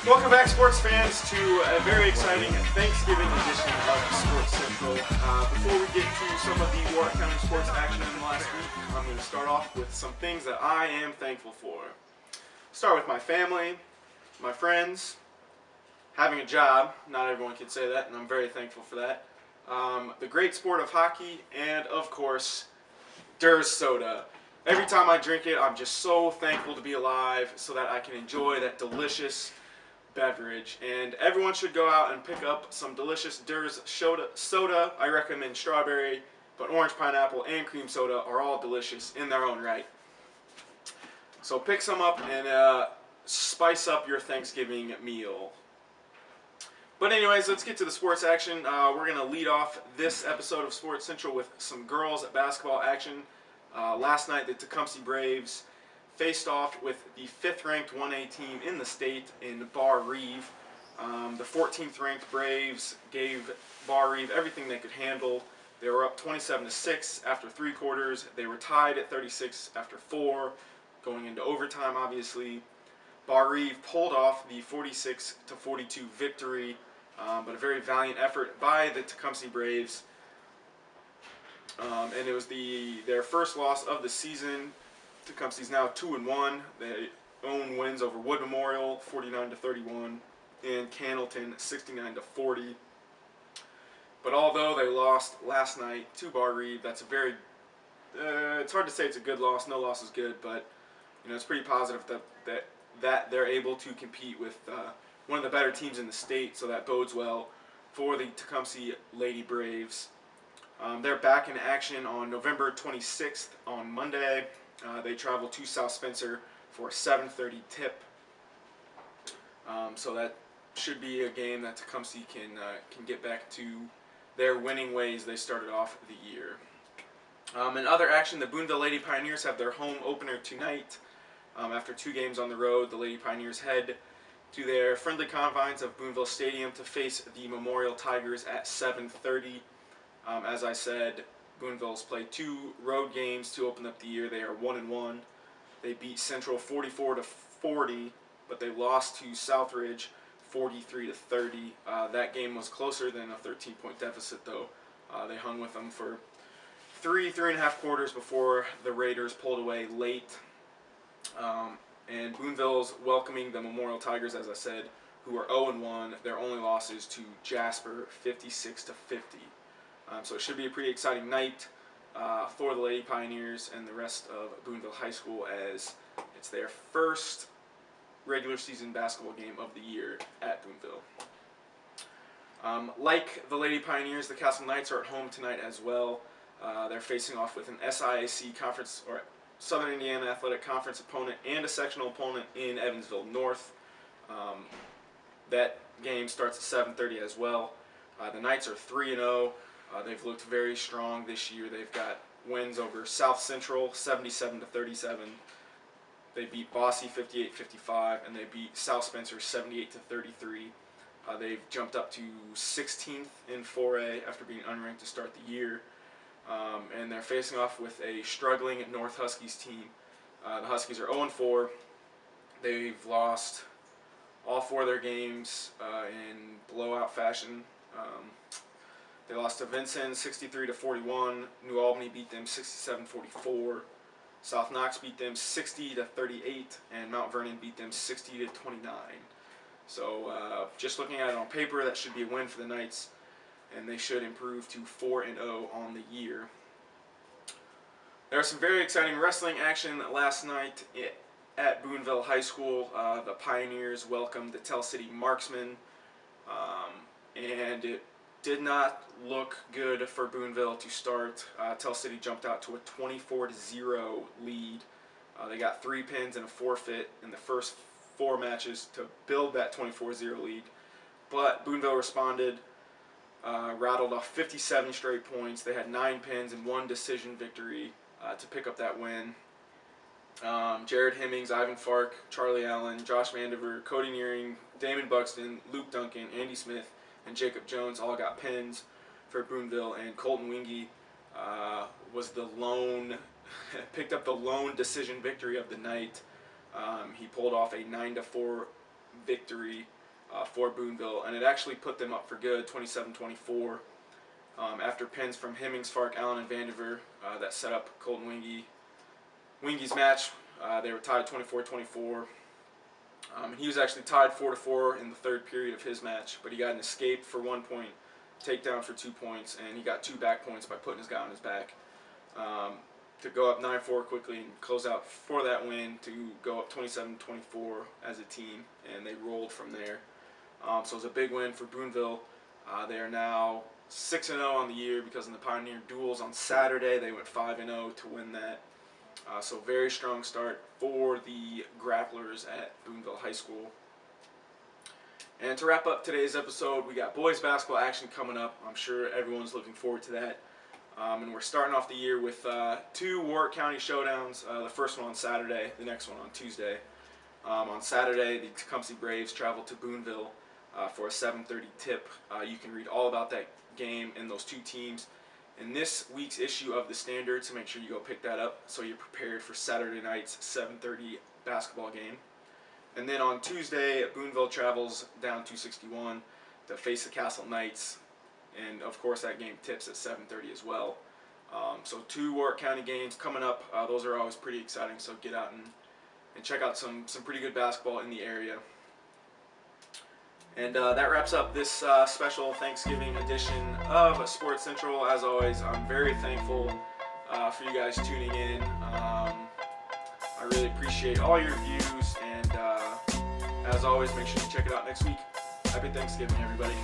Welcome back, sports fans, to a very exciting Thanksgiving edition of Sports Central. Before we get to some of the Warwick County sports action in the last week, I'm going to start off with some things that I am thankful for. Start with my family, my friends, having a job. Not everyone can say that, and I'm very thankful for that. The great sport of hockey, and of course, Durst soda. Every time I drink it, I'm just so thankful to be alive so that I can enjoy that delicious beverage. And everyone should go out and pick up some delicious Durst soda. I recommend strawberry, but orange, pineapple, and cream soda are all delicious in their own right. So pick some up and spice up your Thanksgiving meal. But anyways, let's get to the sports action. We're going to lead off this episode of Sports Central with some girls basketball action. Last night, the Tecumseh Braves faced off with the 5th-ranked 1A team in the state in Bar Reeve. The 14th-ranked Braves gave Bar Reeve everything they could handle. They were up 27-6 after 3 quarters. They were tied at 36 after 4, going into overtime, obviously. Bar Reeve pulled off the 46-42 victory, but a very valiant effort by the Tecumseh Braves. And it was their first loss of the season. Tecumseh's now 2-1. They own wins over Wood Memorial 49-31 and Cannleton 69-40. But although they lost last night to Bar Reeve, that's a very it's hard to say it's a good loss. No loss is good, but it's pretty positive that they're able to compete with one of the better teams in the state, so that bodes well for the Tecumseh Lady Braves. They're back in action on November 26th on Monday. They travel to South Spencer for a 7:30 tip. So that should be a game that Tecumseh can get back to their winning ways they started off the year. In other action, the Boonville Lady Pioneers have their home opener tonight. After 2 games on the road, the Lady Pioneers head to their friendly confines of Boonville Stadium to face the Memorial Tigers at 7:30. As I said, Boonville's played 2 road games to open up the year. They are 1-1. They beat Central 44-40, but they lost to Southridge 43-30. That game was closer than a 13-point deficit, though. They hung with them for 3.5 quarters before the Raiders pulled away late. And Boonville's welcoming the Memorial Tigers, as I said, who are 0-1. Their only losses to Jasper 56-50. So it should be a pretty exciting night for the Lady Pioneers and the rest of Boonville High School, as it's their first regular season basketball game of the year at Boonville. Like the Lady Pioneers, the Castle Knights are at home tonight as well. They're facing off with an SIAC conference or Southern Indiana Athletic Conference opponent and a sectional opponent in Evansville North. That game starts at 7:30 as well. The Knights are 3-0. They've looked very strong this year. They've got wins over South Central 77-37. They beat Bosse 58-55, and they beat South Spencer 78-33. They've jumped up to 16th in 4A after being unranked to start the year. And they're facing off with a struggling North Huskies team. The Huskies are 0-4. They've lost all 4 of their games in blowout fashion. They lost to Vincennes 63-41. New Albany beat them 67-44. South Knox beat them 60-38, and Mount Vernon beat them 60-29. So just looking at it on paper, that should be a win for the Knights, and they should improve to 4-0 on the year. There was some very exciting wrestling action last night at Boonville High School. The Pioneers welcomed the Tell City Marksmen, and it did not look good for Boonville to start. Tell City jumped out to a 24-0 lead. They got 3 pins and a forfeit in the first 4 matches to build that 24-0 lead. But Boonville responded, rattled off 57 straight points. They had 9 pins and 1 decision victory to pick up that win. Jared Hemmings, Ivan Fark, Charlie Allen, Josh Vandiver, Cody Nearing, Damon Buxton, Luke Duncan, Andy Smith, and Jacob Jones all got pins for Boonville, and Colton Wingy was the lone, picked up the lone decision victory of the night. He pulled off a 9-4 victory for Boonville, and it actually put them up for good, 27-24. After pins from Hemmings, Fark, Allen, and Vandiver that set up Colton Wingy's match. They were tied 24-24. He was actually tied 4-4 in the third period of his match, but he got an escape for 1 point, takedown for 2 points, and he got 2 back points by putting his guy on his back to go up 9-4 quickly and close out for that win to go up 27-24 as a team, and they rolled from there. So it was a big win for Boonville. They are now 6-0 on the year because in the Pioneer Duels on Saturday they went 5-0 to win that. So very strong start for the Grapplers at Boonville High School. And to wrap up today's episode, we got boys basketball action coming up. I'm sure everyone's looking forward to that. And we're starting off the year with 2 Warwick County showdowns. The first one on Saturday, the next one on Tuesday. On Saturday, the Tecumseh Braves travel to Boonville for a 7:30 tip. You can read all about that game and those 2 teams in this week's issue of the Standard, so make sure you go pick that up so you're prepared for Saturday night's 7:30 basketball game. And then on Tuesday, Boonville travels down 261 to face the Castle Knights, and of course that game tips at 7:30 as well. So 2 Warwick County games coming up. Those are always pretty exciting, so get out and check out some pretty good basketball in the area. And that wraps up this special Thanksgiving edition of Sports Central. As always, I'm very thankful for you guys tuning in. I really appreciate all your views, and as always, make sure you check it out next week. Happy Thanksgiving, everybody.